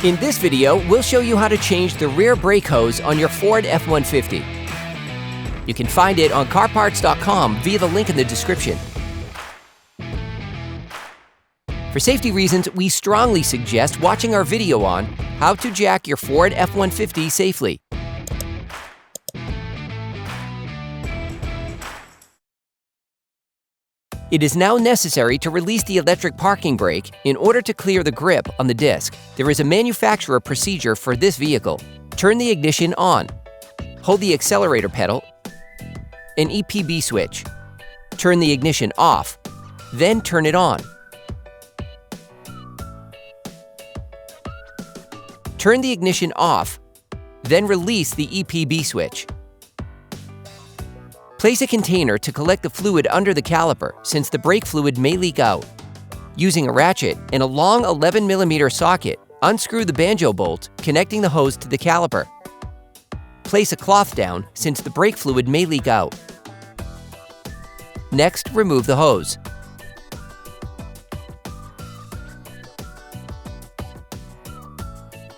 In this video, we'll show you how to change the rear brake hose on your Ford F-150. You can find it on CarParts.com via the link in the description. For safety reasons, we strongly suggest watching our video on how to jack your Ford F-150 safely. It is now necessary to release the electric parking brake in order to clear the grip on the disc. There is a manufacturer procedure for this vehicle. Turn the ignition on. Hold the accelerator pedal, an EPB switch. Turn the ignition off, then turn it on. Turn the ignition off, then release the EPB switch. Place a container to collect the fluid under the caliper, since the brake fluid may leak out. Using a ratchet and a long 11mm socket, unscrew the banjo bolt connecting the hose to the caliper. Place a cloth down, since the brake fluid may leak out. Next, remove the hose.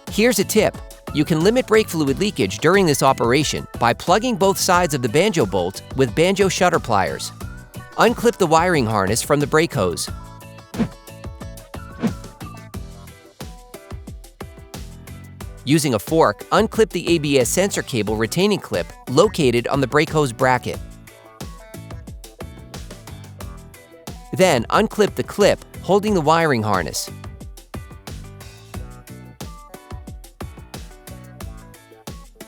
Here's a tip. You can limit brake fluid leakage during this operation by plugging both sides of the banjo bolt with Banjo shutter pliers. Unclip the wiring harness from the brake hose. Using a fork, unclip the ABS sensor cable retaining clip located on the brake hose bracket. Then unclip the clip holding the wiring harness.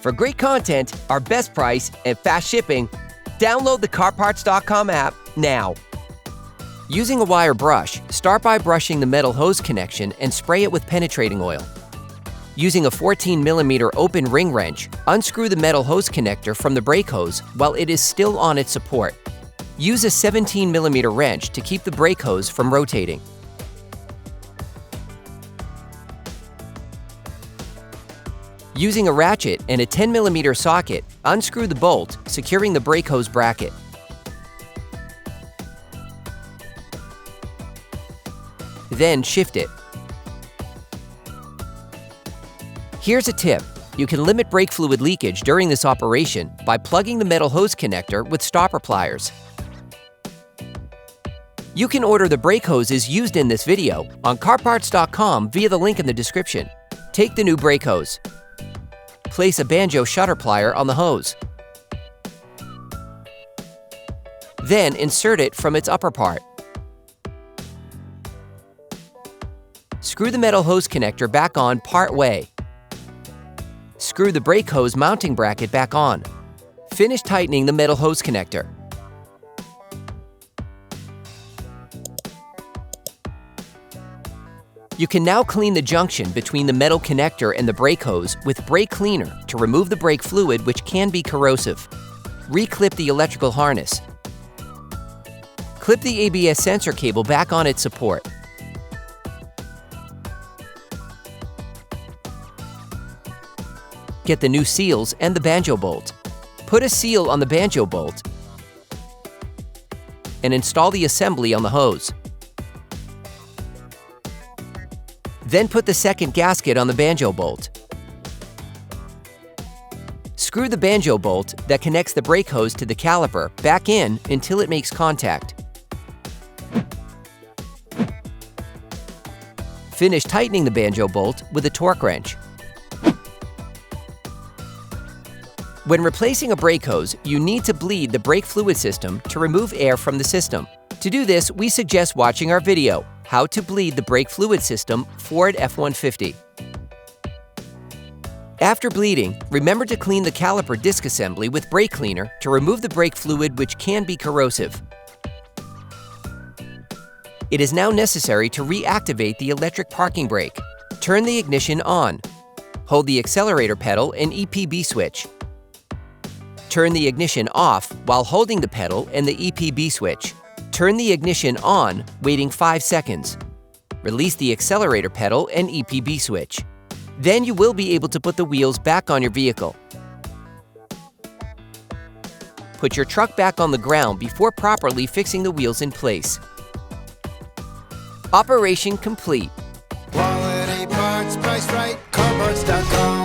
For great content, our best price, and fast shipping, download the CarParts.com app now. Using a wire brush, start by brushing the metal hose connection and spray it with penetrating oil. Using a 14mm open ring wrench, unscrew the metal hose connector from the brake hose while it is still on its support. Use a 17mm wrench to keep the brake hose from rotating. Using a ratchet and a 10mm socket, unscrew the bolt, securing the brake hose bracket. Then shift it. Here's a tip. You can limit brake fluid leakage during this operation by plugging the metal hose connector with stopper pliers. You can order the brake hoses used in this video on CarParts.com via the link in the description. Take the new brake hose. Place a Banjo shutter plier on the hose. Then insert it from its upper part. Screw the metal hose connector back on part way. Screw the brake hose mounting bracket back on. Finish tightening the metal hose connector. You can now clean the junction between the metal connector and the brake hose with brake cleaner to remove the brake fluid, which can be corrosive. Reclip the electrical harness. Clip the ABS sensor cable back on its support. Get the new seals and the banjo bolt. Put a seal on the banjo bolt and install the assembly on the hose. Then put the second gasket on the banjo bolt. Screw the banjo bolt that connects the brake hose to the caliper back in until it makes contact. Finish tightening the banjo bolt with a torque wrench. When replacing a brake hose, you need to bleed the brake fluid system to remove air from the system. To do this, we suggest watching our video, How to Bleed the Brake Fluid System Ford F-150. After bleeding, remember to clean the caliper disc assembly with brake cleaner to remove the brake fluid, which can be corrosive. It is now necessary to reactivate the electric parking brake. Turn the ignition on. Hold the accelerator pedal and EPB switch. Turn the ignition off while holding the pedal and the EPB switch. Turn the ignition on, waiting 5 seconds. Release the accelerator pedal and EPB switch. Then you will be able to put the wheels back on your vehicle. Put your truck back on the ground before properly fixing the wheels in place. Operation complete. Quality parts. parts priced right. CarParts.com.